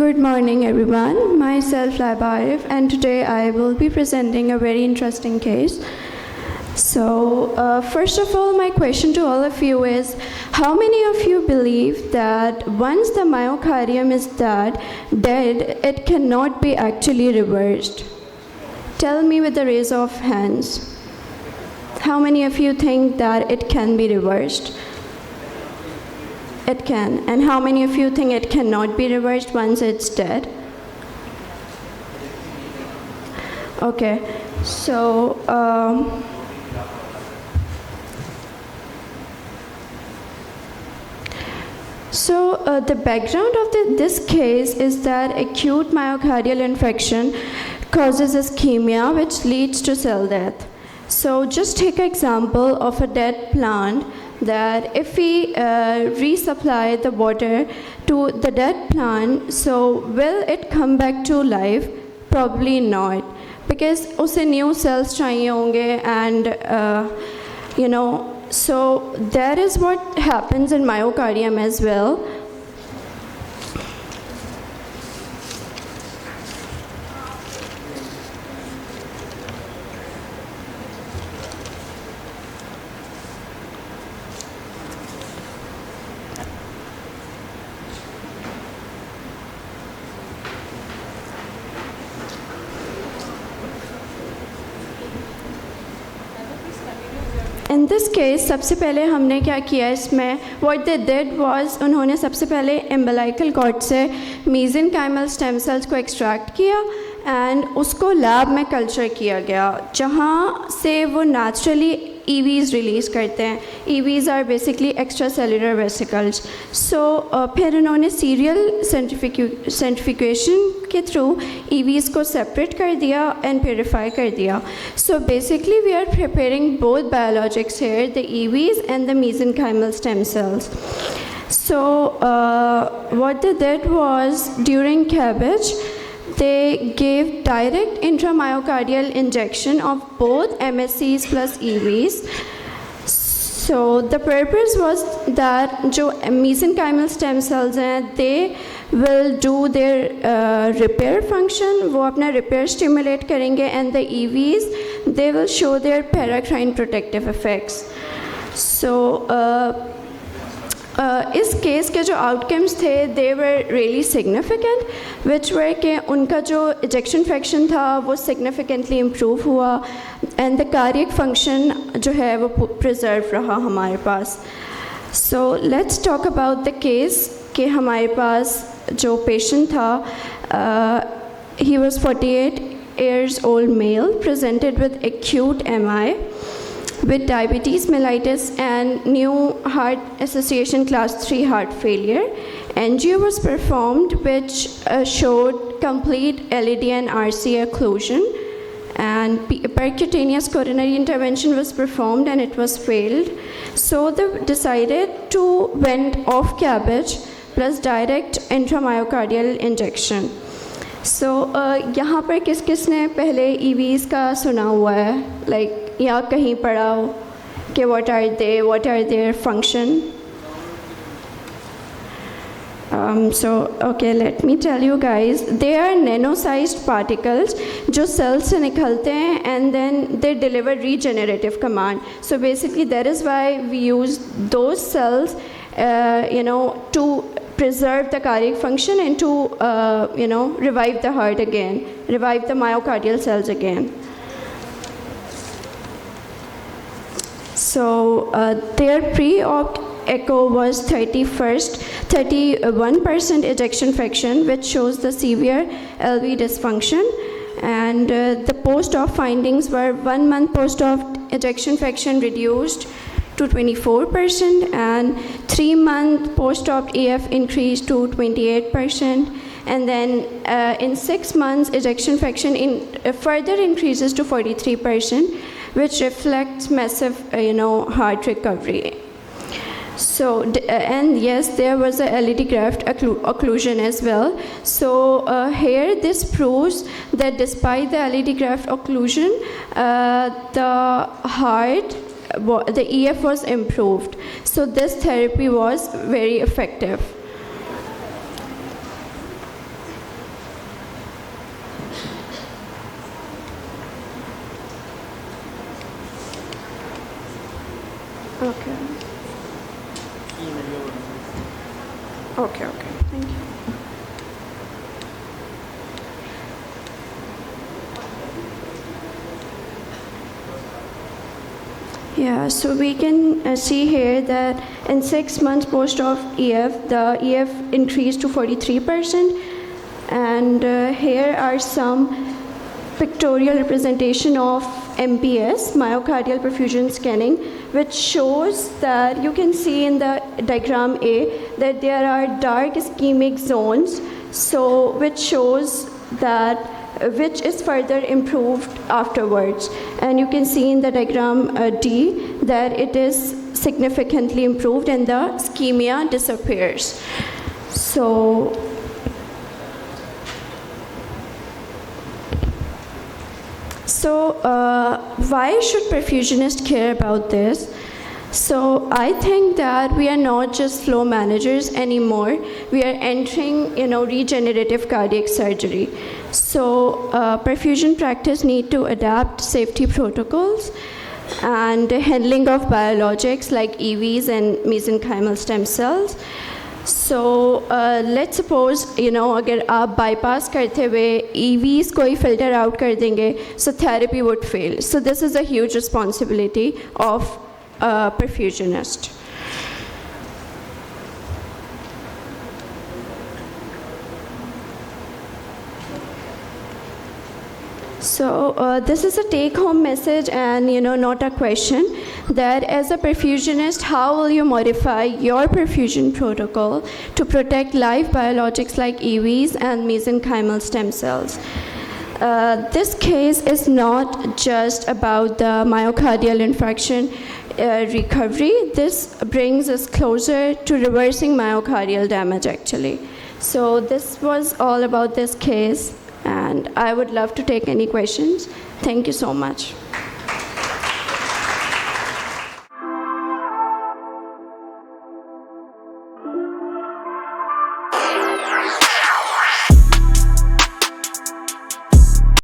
Good morning, everyone. Myself, Laiba Arif, and today I will be presenting a very interesting case. So, first of all, my question to all of you is, how many of you believe that once the myocardium is dead, it cannot be actually reversed? Tell me with a raise of hands. How many of you think that it can be reversed? It can. And how many of you think it cannot be reversed once it's dead? Okay, so the background of this case is that acute myocardial infarction causes ischemia, which leads to cell death. So just take an example of a dead plant, that if we resupply the water to the dead plant, so will it come back to life? Probably not, because usse new cells chahiye honge, and so that is what happens in myocardium as well. In this case, सबसे पहले हमने क्या किया इसमें, what they did was उन्होंने सबसे पहले umbilical cord से mesenchymal stem cells को extract किया and उसको lab में culture किया गया, जहाँ से वो naturally EVs release करते हैं. EVs are basically extracellular vesicles. So फिर उन्होंने serial centrifugation के through EVs को separate कर दिया and purify कर दिया. So basically we are preparing both biologics here, the EVs and the mesenchymal stem cells. So what they did was, during cabbage, they gave direct intramyocardial injection of both MSCs plus EVs. So the purpose was that जो mesenchymal stem cells हैं, they will do their repair function, वो अपना repair stimulate करेंगे, and the EVs, they will show their paracrine protective effects. So इस case के जो outcomes थे, दे were really significant, विच वर के उनका जो इजेक्शन फ्रैक्शन था वो सिग्निफिकेंटली इम्प्रूव हुआ, एंड द कार्डियक फंक्शन जो है वो प्रिजर्व रहा हमारे पास. So let's talk about the case कि हमारे पास जो पेशेंट था, he was 48 years old male, presented with acute MI with diabetes mellitus and new heart association class 3 heart failure. Angio was performed, which showed complete LED and RC occlusion, and percutaneous coronary intervention was performed and it was failed. So they decided to went off cabbage plus direct intramyocardial injection. So यहाँ पर किस किस ने पहले EVs का सुना हुआ है, like या कहीं पढ़ा हो कि what are their function? So okay, let me tell you guys, they are nano-sized particles जो cells से निकलते हैं and then they deliver regenerative command. So basically that is why we use those cells to preserve the cardiac function and to revive the heart again, revive the myocardial cells again. So their pre-op echo was 31% ejection fraction, which shows the severe LV dysfunction, and the post-op findings were 1 month post-op ejection fraction reduced to 24%, and 3 month post-op EF increased to 28%, and then in 6 months ejection fraction further increases to 43%, which reflects massive heart recovery. So and yes, there was a LED graft occlusion as well. So here this proves that despite the LED graft occlusion, the heart, the EF was improved. So this therapy was very effective. Okay. Okay, okay. Thank you. Yeah, so we can see here that in 6 months post of EF, the EF increased to 43%. And here are some pictorial representation of MPS, myocardial perfusion scanning, which shows that you can see in the diagram A that there are dark ischemic zones, so which shows that which is further improved afterwards. And you can see in the diagram D that it is significantly improved and the ischemia disappears. So why should perfusionists care about this? So I think that we are not just flow managers anymore. We are entering, regenerative cardiac surgery. So perfusion practice need to adapt safety protocols and handling of biologics like EVs and mesenchymal stem cells. So let's suppose, अगर आप bypass करते हुए EVs को ही filter out कर देंगे, so therapy would fail. So this is a huge responsibility of a perfusionist. So this is a take-home message and, not a question, that as a perfusionist, how will you modify your perfusion protocol to protect live biologics like EVs and mesenchymal stem cells? This case is not just about the myocardial infarction recovery. This brings us closer to reversing myocardial damage, actually. So this was all about this case. And I would love to take any questions. Thank you so much.